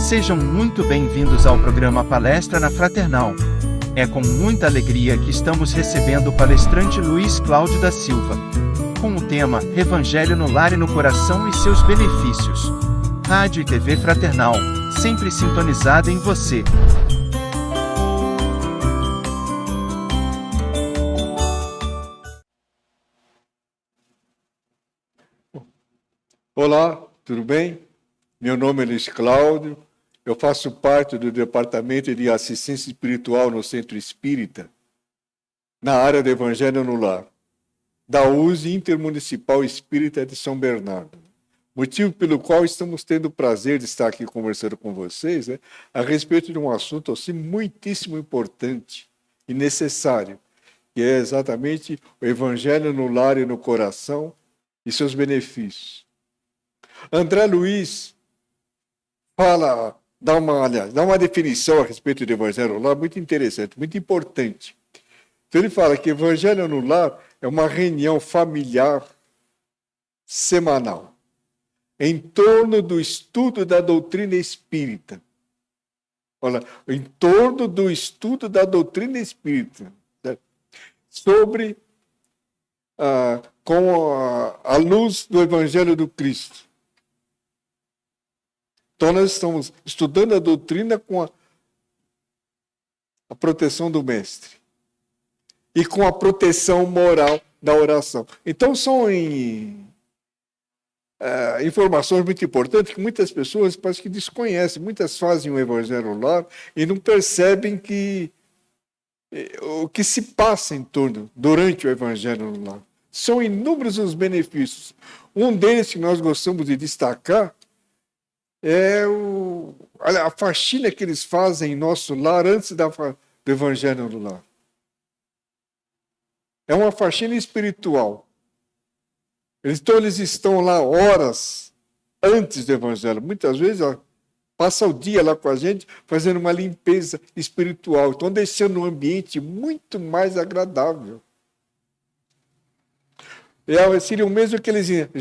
Sejam muito bem-vindos ao programa Palestra na Fraternal. É com muita alegria que estamos recebendo o palestrante Luiz Cláudio da Silva, com o tema Evangelho no Lar e no Coração e seus benefícios. Rádio e TV Fraternal, sempre sintonizada em você. Olá, tudo bem? Meu nome é Luiz Cláudio, eu faço parte do Departamento de Assistência Espiritual no Centro Espírita, na área do Evangelho no Lar, da USE Intermunicipal Espírita de São Bernardo. Motivo pelo qual estamos tendo o prazer de estar aqui conversando com vocês, a respeito de um assunto assim muitíssimo importante e necessário, que é exatamente o Evangelho no Lar e no Coração e seus benefícios. André Luiz dá uma definição a respeito do Evangelho no Lar muito interessante, muito importante. Então ele fala que Evangelho no Lar é uma reunião familiar semanal em torno do estudo da doutrina espírita. Olha, em torno do estudo da doutrina espírita, certo? Sobre com a luz do Evangelho do Cristo. Então, nós estamos estudando a doutrina com a proteção do Mestre e com a proteção moral da oração. Então, são informações muito importantes que muitas pessoas parece que desconhecem. Muitas fazem o Evangelho no Lar e não percebem o que se passa em torno, durante o Evangelho no Lar. São inúmeros os benefícios. Um deles que nós gostamos de destacar é a faxina que eles fazem em nosso lar antes do Evangelho no Lar. É uma faxina espiritual. Então eles estão lá horas antes do Evangelho. Muitas vezes passa o dia lá com a gente fazendo uma limpeza espiritual. Então deixando o ambiente muito mais agradável. Seria o mesmo que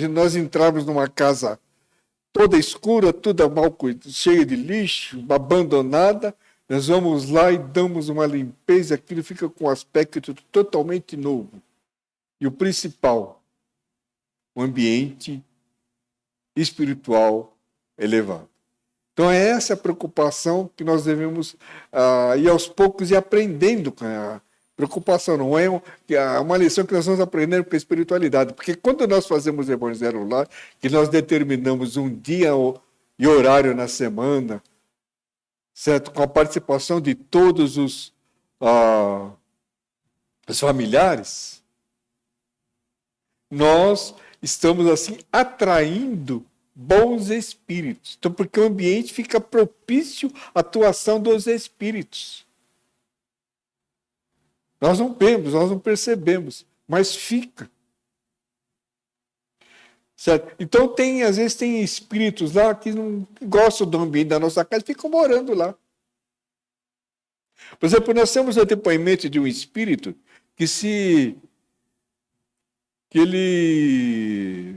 nós entrarmos numa casa toda escura, toda mal cuidada, cheia de lixo, abandonada, nós vamos lá e damos uma limpeza, aquilo fica com um aspecto totalmente novo. E o principal, o ambiente espiritual elevado. Então é essa a preocupação que nós devemos ir aos poucos e aprendendo com a preocupação. Não é uma lição que nós vamos aprender com a espiritualidade, porque quando nós fazemos Evangelho no Lar, que nós determinamos um dia e horário na semana, certo? Com a participação de todos os familiares, nós estamos assim atraindo bons espíritos. Então, porque o ambiente fica propício à atuação dos espíritos. Nós não vemos, nós não percebemos, mas fica. Certo? Então, às vezes tem espíritos lá que não gostam do ambiente da nossa casa e ficam morando lá. Por exemplo, nós temos o depoimento de um espírito que ele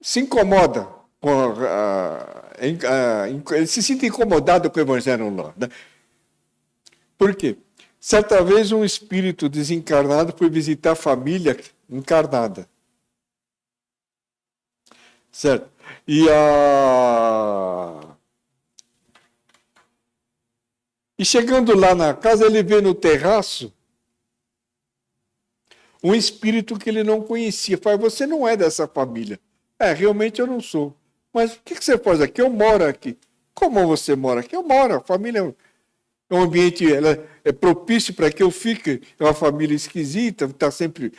se incomoda, ele se sente incomodado com o Evangelho no Lar, né? Por quê? Certa vez um espírito desencarnado foi visitar a família encarnada. Certo? E chegando lá na casa, ele vê no terraço um espírito que ele não conhecia. Fala, você não é dessa família. Realmente eu não sou. Mas o que você faz aqui? Eu moro aqui. Como você mora aqui? Eu moro, a família... É um ambiente é propício para que eu fique. É uma família esquisita, está sempre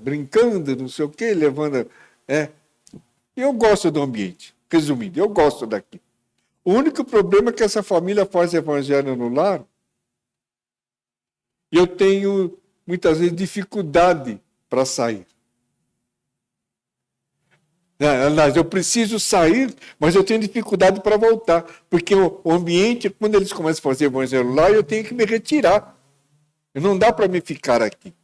brincando, não sei o quê, levando. Eu gosto do ambiente. Resumindo, eu gosto daqui. O único problema é que essa família faz Evangelho no Lar e eu tenho, muitas vezes, dificuldade para sair. Eu preciso sair, mas eu tenho dificuldade para voltar, porque o ambiente, quando eles começam a fazer Evangelho lá, eu tenho que me retirar. Não dá para me ficar aqui.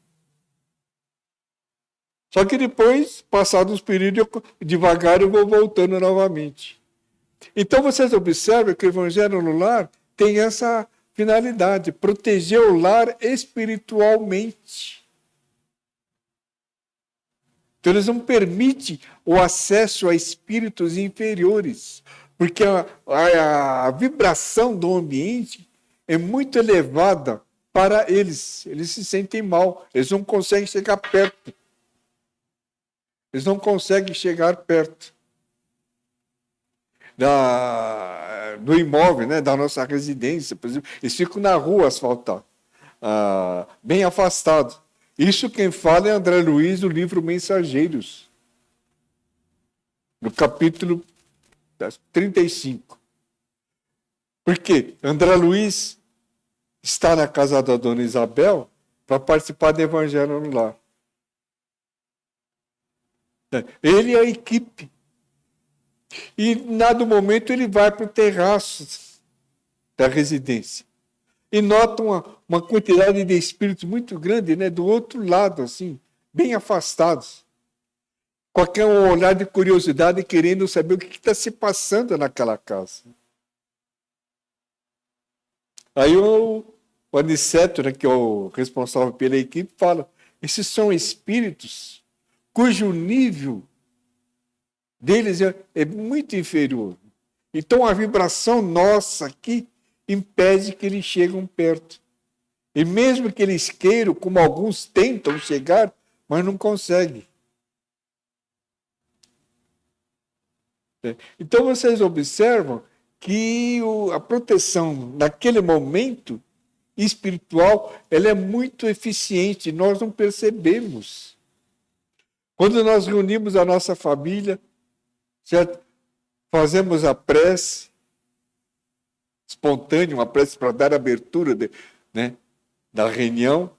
Só que depois, passados uns períodos, devagar eu vou voltando novamente. Então vocês observam que o Evangelho no Lar tem essa finalidade, proteger o lar espiritualmente. Então eles não permitem o acesso a espíritos inferiores, porque a vibração do ambiente é muito elevada para eles. Eles se sentem mal, eles não conseguem chegar perto. Eles não conseguem chegar perto do imóvel, né, da nossa residência, por exemplo. Eles ficam na rua asfaltada, bem afastados. Isso quem fala é André Luiz, do livro Mensageiros, no capítulo 35. Por quê? André Luiz está na casa da dona Isabel para participar do Evangelho no Lar. Ele e a equipe. E, em dado momento, ele vai para o terraço da residência. E nota uma quantidade de espíritos muito grande, né, do outro lado, assim, bem afastados. Qualquer olhar de curiosidade, querendo saber o que está se passando naquela casa. Aí o Aniceto, né, que é o responsável pela equipe, fala: esses são espíritos cujo nível deles é muito inferior. Então a vibração nossa aqui impede que eles cheguem perto. E mesmo que eles queiram, como alguns tentam chegar, mas não conseguem. Então vocês observam que a proteção naquele momento espiritual, ela é muito eficiente, nós não percebemos. Quando nós reunimos a nossa família, certo? Fazemos a prece espontânea, uma prece para dar abertura da reunião.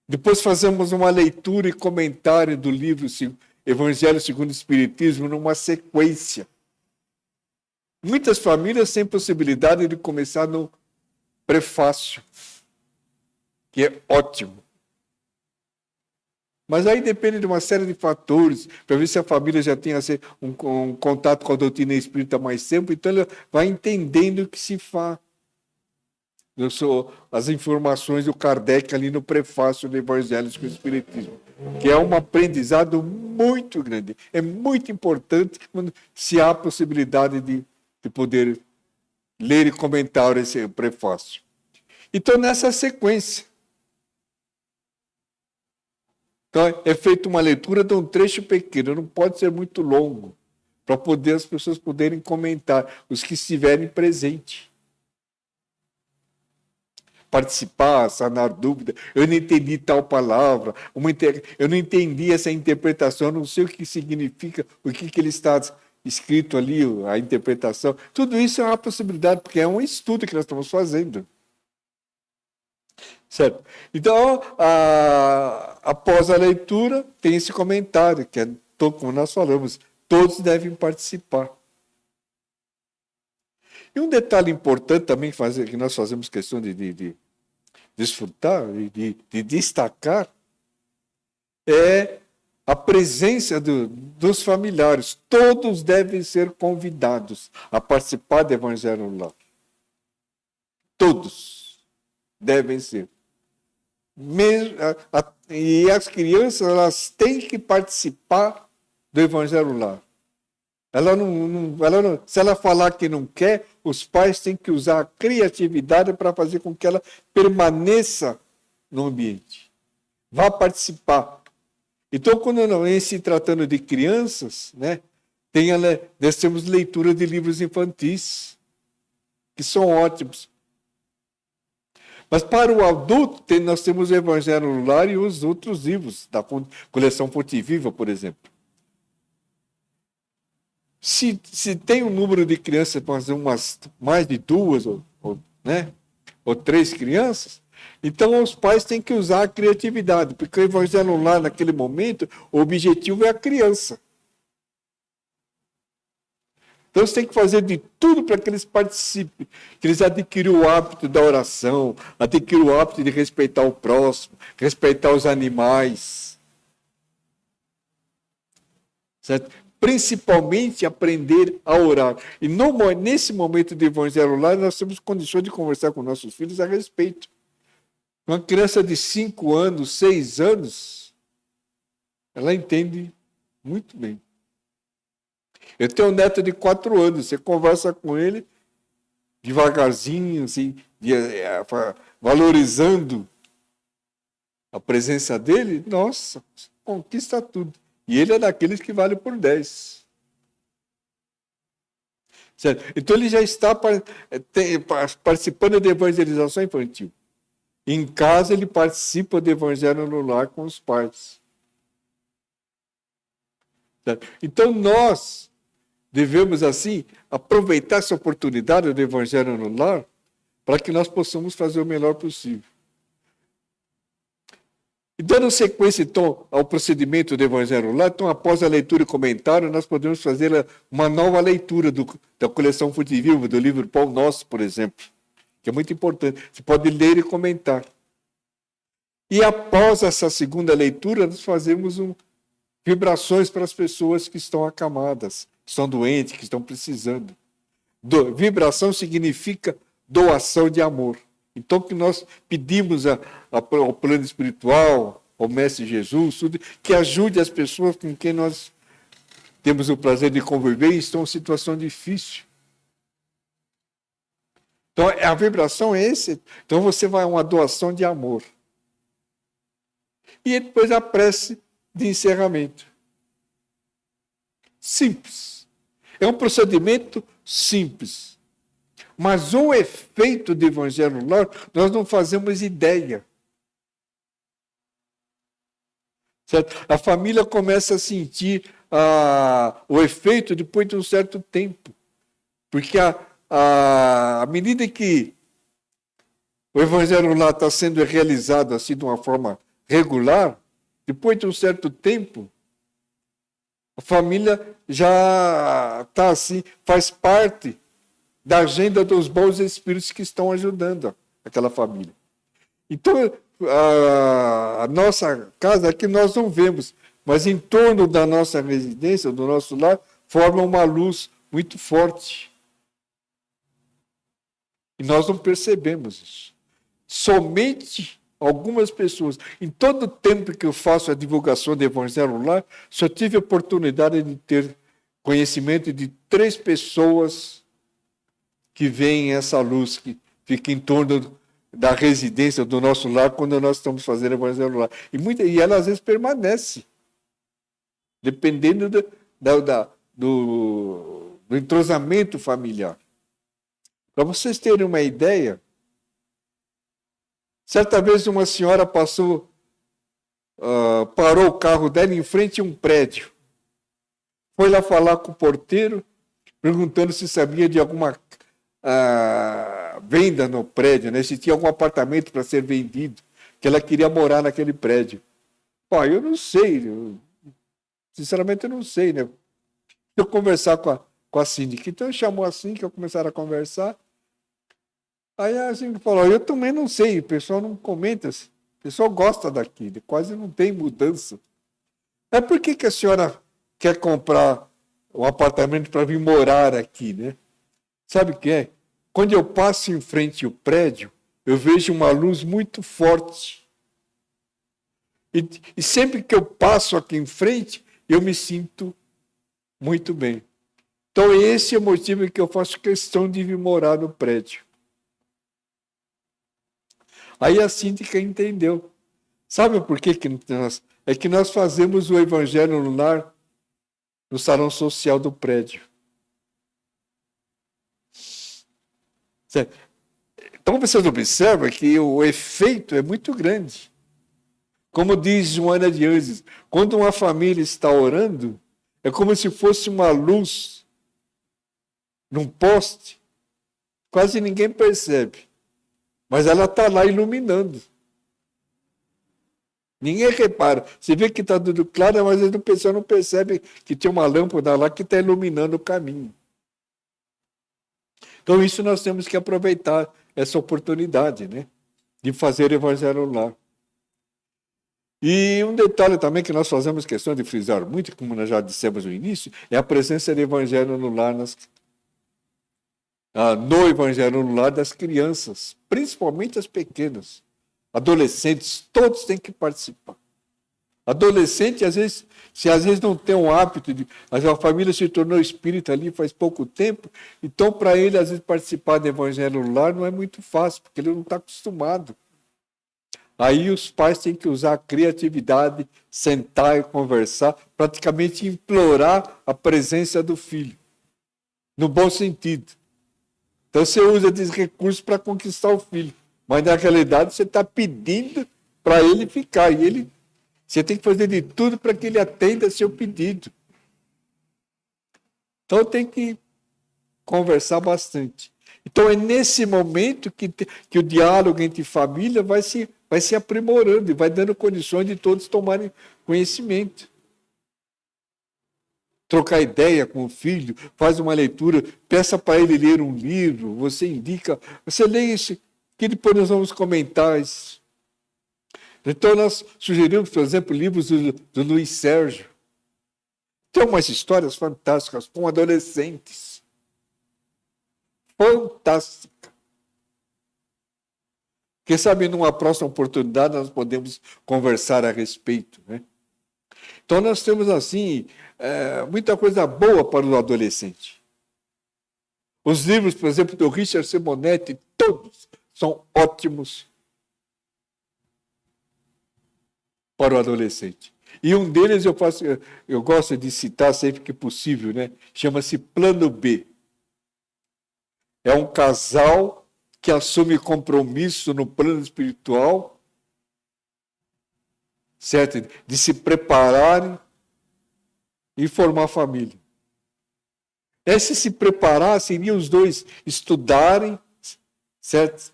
Depois fazemos uma leitura e comentário do livro Evangelho segundo o Espiritismo, numa sequência. Muitas famílias têm possibilidade de começar no prefácio, que é ótimo. Mas aí depende de uma série de fatores, para ver se a família já tem assim, um contato com a doutrina espírita há mais tempo, então ela vai entendendo o que se faz. As informações do Kardec ali no prefácio do Evangelho com o Espiritismo, que é um aprendizado muito grande. É muito importante quando se há a possibilidade de poder ler e comentar esse prefácio. Então, nessa sequência, então, é feita uma leitura de um trecho pequeno, não pode ser muito longo, para poder as pessoas poderem comentar, os que estiverem presentes. Participar, sanar dúvida, eu não entendi tal palavra, eu não entendi essa interpretação, eu não sei o que significa, o que ele está escrito ali, a interpretação. Tudo isso é uma possibilidade, porque é um estudo que nós estamos fazendo. Certo? Então, após a leitura, tem esse comentário, que é, como nós falamos, todos devem participar. E um detalhe importante também que nós fazemos questão de desfrutar, de destacar, é a presença dos familiares. Todos devem ser convidados a participar do Evangelho no Lar. Todos devem ser. E as crianças, elas têm que participar do Evangelho no Lar. Se ela falar que não quer, os pais têm que usar a criatividade para fazer com que ela permaneça no ambiente. Vá participar. Então, quando não é se tratando de crianças, né, nós temos leitura de livros infantis, que são ótimos. Mas para o adulto, nós temos o Evangelho no Lar e os outros livros, da coleção Fonte Viva, por exemplo. Se tem um número de crianças, mais de 2 ou 3 crianças, então os pais têm que usar a criatividade, porque o Evangelho no Lar, naquele momento, o objetivo é a criança. Então, você tem que fazer de tudo para que eles participem, que eles adquiram o hábito da oração, adquiram o hábito de respeitar o próximo, respeitar os animais. certo? Principalmente aprender a orar. E nesse momento de evangelho lá, nós temos condições de conversar com nossos filhos a respeito. Uma criança de 5 anos, 6 anos, ela entende muito bem. Eu tenho um neto de 4 anos, você conversa com ele devagarzinho, assim, valorizando a presença dele, nossa, conquista tudo. E ele é daqueles que vale por 10. Certo? Então ele já está participando de evangelização infantil. Em casa ele participa do evangelho no lar com os pais. Certo? Então nós devemos, assim, aproveitar essa oportunidade do evangelho no lar para que nós possamos fazer o melhor possível. E dando sequência, então, ao procedimento do Evangelho lá, então, após a leitura e comentário, nós podemos fazer uma nova leitura da coleção Fonte Viva, do livro Pão Nosso, por exemplo, que é muito importante. Você pode ler e comentar. E após essa segunda leitura, nós fazemos vibrações para as pessoas que estão acamadas, que estão doentes, que estão precisando. Vibração significa doação de amor. Então, que nós pedimos ao plano espiritual, ao Mestre Jesus, que ajude as pessoas com quem nós temos o prazer de conviver e estão em situação difícil. Então, a vibração é esse. Então, você vai a uma doação de amor. E depois a prece de encerramento. Simples. É um procedimento simples. Mas o efeito do Evangelho no lar, nós não fazemos ideia. Certo? A família começa a sentir o efeito depois de um certo tempo. Porque à medida que o Evangelho no lar está sendo realizado assim de uma forma regular, depois de um certo tempo, a família já está assim, faz parte da agenda dos bons espíritos que estão ajudando aquela família. Então, a nossa casa aqui nós não vemos, mas em torno da nossa residência, do nosso lar, forma uma luz muito forte. E nós não percebemos isso. Somente algumas pessoas. Em todo o tempo que eu faço a divulgação do Evangelho lá, só tive a oportunidade de ter conhecimento de 3 pessoas que veem essa luz que fica em torno da residência do nosso lar quando nós estamos fazendo o Evangelho lá. E ela às vezes permanece, dependendo do entrosamento familiar. Para vocês terem uma ideia, certa vez uma senhora parou o carro dela em frente a um prédio. Foi lá falar com o porteiro, perguntando se sabia de alguma venda no prédio, né? Se tinha algum apartamento para ser vendido, que ela queria morar naquele prédio. Pô, eu não sei, sinceramente eu não sei, né? Eu conversar com a síndica. Então chamou a síndica, começaram a conversar. Aí a síndica falou, eu também não sei, o pessoal não comenta, o pessoal gosta daqui, quase não tem mudança. Mas por que a senhora quer comprar um apartamento para vir morar aqui, né? Sabe o que é? Quando eu passo em frente ao prédio, eu vejo uma luz muito forte. E sempre que eu passo aqui em frente, eu me sinto muito bem. Então, esse é o motivo que eu faço questão de vir morar no prédio. Aí a síndica entendeu. Sabe por que nós fazemos o Evangelho no lar no salão social do prédio. Certo? Então vocês observam que o efeito é muito grande. Como diz Joana de Anjos, quando uma família está orando, é como se fosse uma luz num poste. Quase ninguém percebe. Mas ela está lá iluminando. Ninguém repara. Você vê que está tudo claro, mas o pessoal não percebe que tem uma lâmpada lá que está iluminando o caminho. Então, isso nós temos que aproveitar essa oportunidade, né? De fazer o Evangelho lá. E um detalhe também que nós fazemos questão de frisar muito, como nós já dissemos no início, é a presença do evangelho no lar, no evangelho no lar das crianças, principalmente as pequenas. Adolescentes, todos têm que participar. Adolescente, às vezes não tem um hábito, a família se tornou espírita ali faz pouco tempo, então para ele, às vezes, participar do evangelho no lar não é muito fácil, porque ele não está acostumado. Aí os pais têm que usar a criatividade, sentar e conversar, praticamente implorar a presença do filho, no bom sentido. Então você usa desses recursos para conquistar o filho, mas na realidade você está pedindo para ele ficar, e você tem que fazer de tudo para que ele atenda seu pedido. Então tem que conversar bastante. Então é nesse momento que o diálogo entre família vai se aprimorando e vai dando condições de todos tomarem conhecimento. Trocar ideia com o filho, faz uma leitura, peça para ele ler um livro, você indica, você lê isso, que depois nós vamos comentar isso. Então nós sugerimos, por exemplo, livros do Luiz Sérgio. Tem umas histórias fantásticas com adolescentes. Fantástica. Quem sabe numa próxima oportunidade nós podemos conversar a respeito, né? Então nós temos assim muita coisa boa para o adolescente. Os livros, por exemplo, do Richard Simonetti, todos são ótimos para o adolescente. E um deles eu gosto de citar sempre que possível, né? Chama-se Plano B. É um casal que assume compromisso no plano espiritual, certo? De se prepararem e formar família. Se preparar seria os dois estudarem, certo?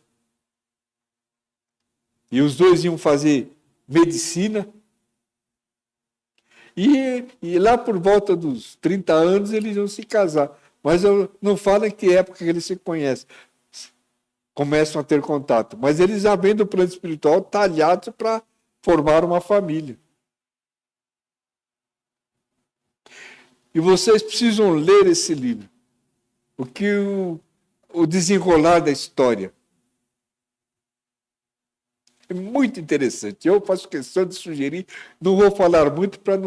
E os dois iam fazer medicina. E lá por volta dos 30 anos eles iam se casar. Mas eu não falo em que época que eles se conhecem. Começam a ter contato. Mas eles já vêm do plano espiritual talhados para formar uma família. E vocês precisam ler esse livro. O desenrolar da história. É muito interessante. Eu faço questão de sugerir, não vou falar muito para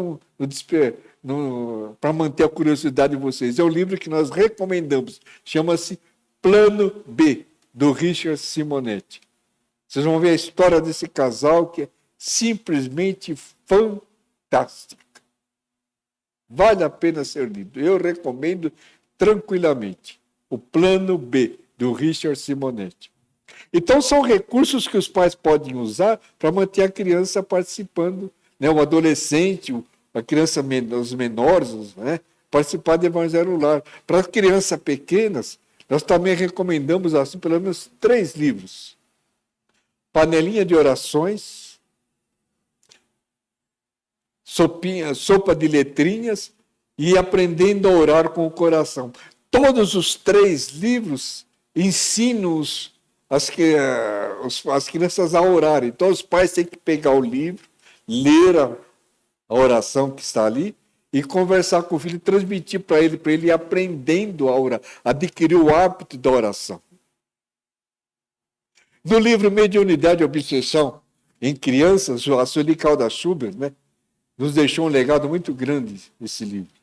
para manter a curiosidade de vocês. É um livro que nós recomendamos. Chama-se Plano B, do Richard Simonetti. Vocês vão ver a história desse casal que é simplesmente fantástica. Vale a pena ser lido. Eu recomendo tranquilamente. O Plano B, do Richard Simonetti. Então, são recursos que os pais podem usar para manter a criança participando, né? O adolescente, a criança, os menores, né? Participar do evangelho no lar. Para as crianças pequenas, nós também recomendamos assim, pelo menos 3 livros. Panelinha de orações, sopa de letrinhas e aprendendo a orar com o coração. Todos os 3 livros ensinam as crianças a orarem. Então os pais têm que pegar o livro, ler a oração que está ali e conversar com o filho, transmitir para ele ir aprendendo a orar, adquirir o hábito da oração. No livro Mediunidade e Obsessão em Crianças, a Sueli Caldas Schubert, né, nos deixou um legado muito grande esse livro.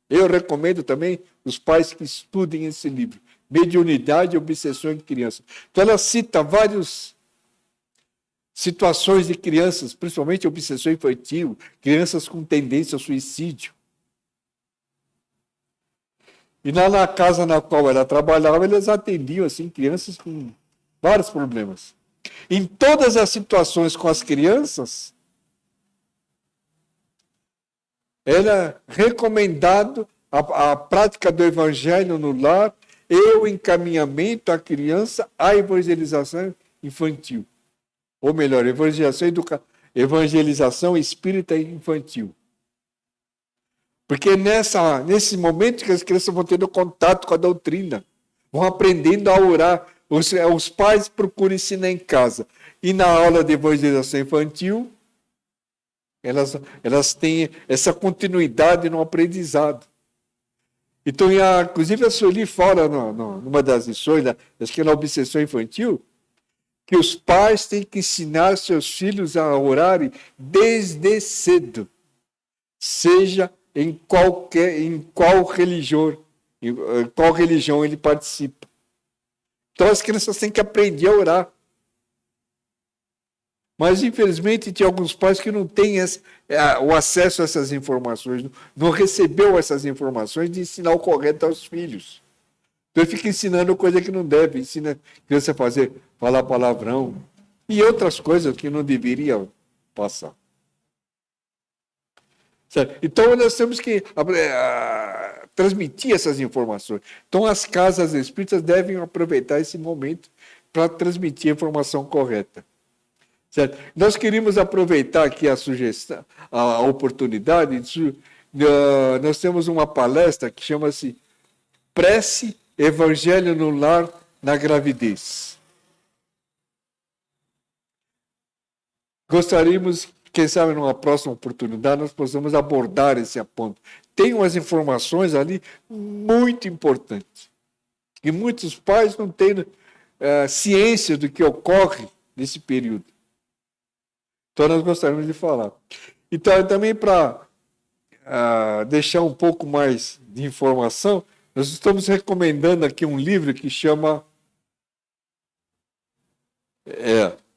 Eu recomendo também os pais que estudem esse livro, Mediunidade e Obsessão em Crianças. Então ela cita várias situações de crianças, principalmente obsessão infantil, crianças com tendência ao suicídio. E na casa na qual ela trabalhava, eles atendiam assim, crianças com vários problemas. Em todas as situações com as crianças, era recomendado a prática do evangelho no lar e o encaminhamento à criança à evangelização infantil. Ou melhor, evangelização espírita infantil. Porque nesse momento que as crianças vão tendo contato com a doutrina, vão aprendendo a orar. Os pais procuram ensinar em casa. E na aula de evangelização infantil, elas têm essa continuidade no aprendizado. Então, inclusive a Sueli fala numa das lições, acho que é na obsessão infantil, que os pais têm que ensinar seus filhos a orarem desde cedo, seja em qual religião ele participa. Então as crianças têm que aprender a orar. Mas, infelizmente, tem alguns pais que não têm o acesso a essas informações, não recebeu essas informações de ensinar o correto aos filhos. Então ele fica ensinando coisa que não deve, ensina a criança a falar palavrão e outras coisas que não deveriam passar. Certo? Então nós temos que transmitir essas informações. Então as casas espíritas devem aproveitar esse momento para transmitir a informação correta. Certo? Nós queríamos aproveitar aqui a sugestão, a oportunidade. Nós temos uma palestra que chama-se Prece Evangelho no Lar na Gravidez. Gostaríamos, quem sabe, numa próxima oportunidade, nós possamos abordar esse ponto. Tem umas informações ali muito importantes. E muitos pais não têm ciência do que ocorre nesse período. Então, nós gostaríamos de falar. Então, também para deixar um pouco mais de informação, nós estamos recomendando aqui um livro que chama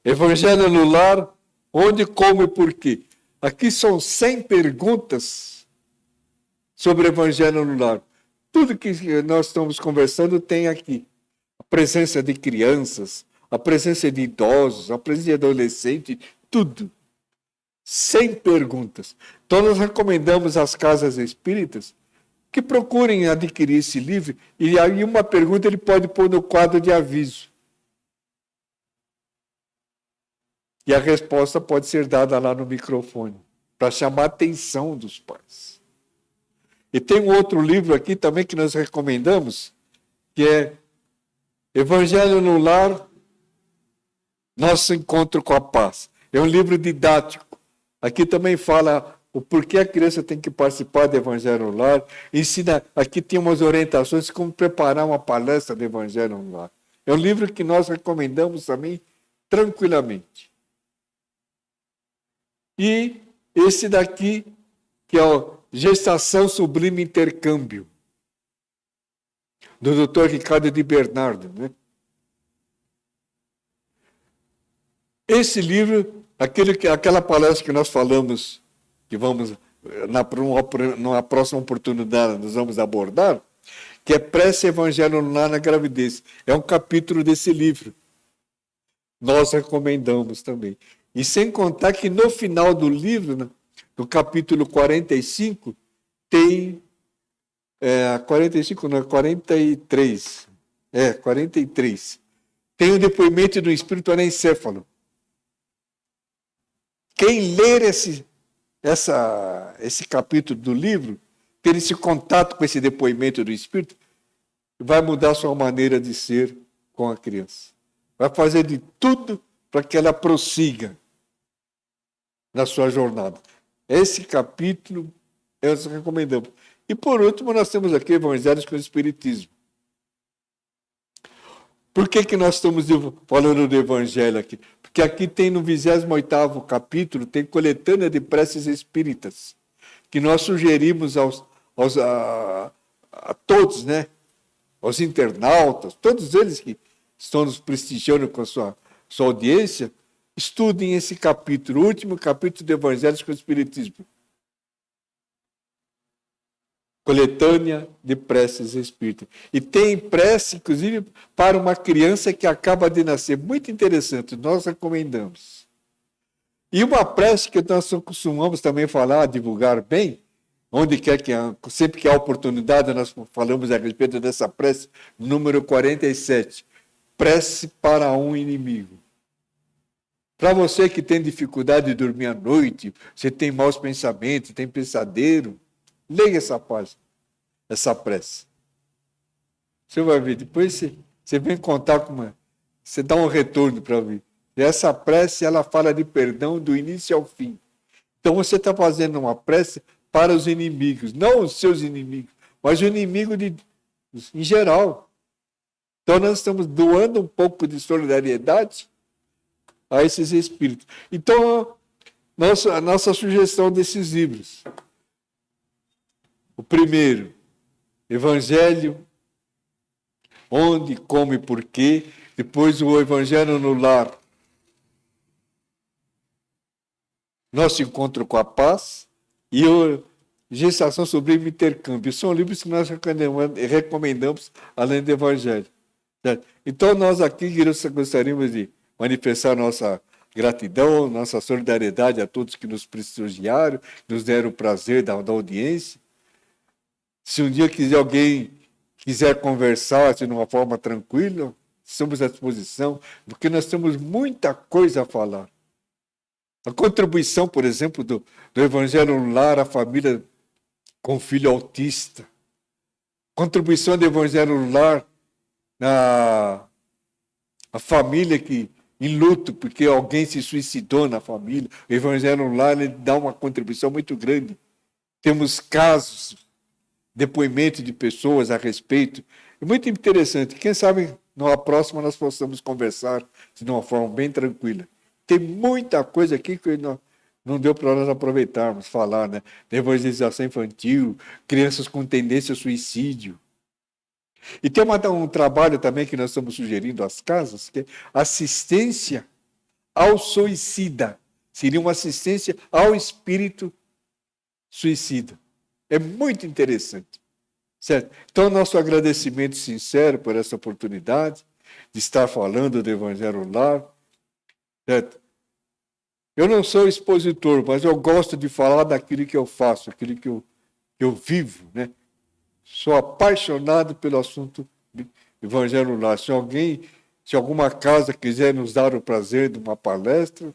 Evangelho no Lar, Onde, Como e Por quê. Aqui são 100 perguntas sobre Evangelho no Lar. Tudo que nós estamos conversando tem aqui. A presença de crianças, a presença de idosos, a presença de adolescentes, tudo. 100 perguntas. Então, nós recomendamos às casas espíritas que procurem adquirir esse livro, e aí uma pergunta ele pode pôr no quadro de aviso. E a resposta pode ser dada lá no microfone, para chamar a atenção dos pais. E tem um outro livro aqui também que nós recomendamos, que é Evangelho no Lar, Nosso Encontro com a Paz. É um livro didático. Aqui também fala o porquê a criança tem que participar do Evangelho no Lar. Ensina, aqui tem umas orientações de como preparar uma palestra do Evangelho no Lar. É um livro que nós recomendamos também tranquilamente. E esse daqui, que é o Gestação Sublime Intercâmbio, do Dr. Ricardo de Bernardo, né? Esse livro, aquela palestra que nós falamos, que vamos, numa próxima oportunidade, nós vamos abordar, que é Prece Evangelho no Lar na Gravidez. É um capítulo desse livro. Nós recomendamos também. E sem contar que no final do livro, no capítulo 45, tem 43. 43. Tem o depoimento do espírito anencéfalo. Quem ler esse capítulo do livro, ter esse contato com esse depoimento do espírito, vai mudar sua maneira de ser com a criança. Vai fazer de tudo para que ela prossiga na sua jornada. Esse capítulo nós recomendamos. E por último, nós temos aqui Evangelhos com o Espiritismo. Por que nós estamos falando do Evangelho aqui? Porque aqui tem no 28º capítulo, tem coletânea de preces espíritas, que nós sugerimos a todos, né? Aos internautas, todos eles que estão nos prestigiando com a sua audiência, estudem esse capítulo, o último capítulo do Evangelhos com o Espiritismo. Coletânea de preces espíritas. E tem prece, inclusive, para uma criança que acaba de nascer. Muito interessante, nós recomendamos. E uma prece que nós costumamos também falar, divulgar bem, sempre que há oportunidade, nós falamos a respeito dessa prece, número 47. Prece para um inimigo. Para você que tem dificuldade de dormir à noite, você tem maus pensamentos, tem pesadelo, leia essa prece. Você vai ver, depois você vem contar você dá um retorno para ouvir. E essa prece, ela fala de perdão do início ao fim. Então você está fazendo uma prece para os inimigos, não os seus inimigos, mas o inimigo em geral. Então nós estamos doando um pouco de solidariedade a esses espíritos. Então, a nossa sugestão desses livros. O primeiro, Evangelho, onde, como e porquê. Depois o Evangelho no Lar, Nosso Encontro com a Paz, e o Gestação Sublime Intercâmbio. São livros que nós recomendamos além do Evangelho. Certo? Então nós aqui gostaríamos de manifestar nossa gratidão, nossa solidariedade a todos que nos prestigiaram, nos deram o prazer da audiência. Se um dia alguém quiser conversar de uma forma tranquila, estamos à disposição, porque nós temos muita coisa a falar. A contribuição, por exemplo, do Evangelho no Lar à família com filho autista. Contribuição do Evangelho no Lar a família que em luto porque alguém se suicidou na família. O Evangelho no Lar ele dá uma contribuição muito grande. Temos casos, depoimento de pessoas a respeito. É muito interessante. Quem sabe, na próxima, nós possamos conversar de uma forma bem tranquila. Tem muita coisa aqui que não deu para nós aproveitarmos, falar, né? Evangelização infantil, crianças com tendência ao suicídio. E tem um trabalho também que nós estamos sugerindo às casas, que é assistência ao suicida. Seria uma assistência ao espírito suicida. É muito interessante. Certo? Então, nosso agradecimento sincero por essa oportunidade de estar falando do Evangelho no Lar. Certo? Eu não sou expositor, mas eu gosto de falar daquilo que eu faço, aquilo que eu vivo, né? Sou apaixonado pelo assunto do Evangelho no Lar. Se alguma casa quiser nos dar o prazer de uma palestra,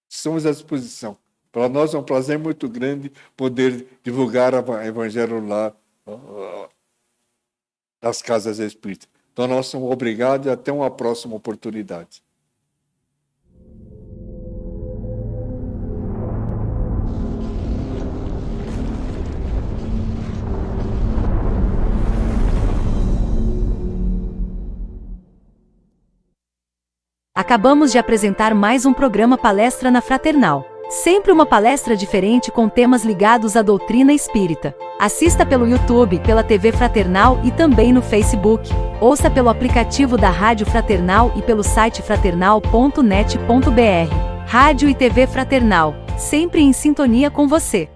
estamos à disposição. Para nós é um prazer muito grande poder divulgar o Evangelho no Lar das casas espíritas. Então, nós somos obrigados e até uma próxima oportunidade. Acabamos de apresentar mais um programa Palestra na Fraternal. Sempre uma palestra diferente com temas ligados à doutrina espírita. Assista pelo YouTube, pela TV Fraternal e também no Facebook. Ouça pelo aplicativo da Rádio Fraternal e pelo site fraternal.net.br. Rádio e TV Fraternal, sempre em sintonia com você.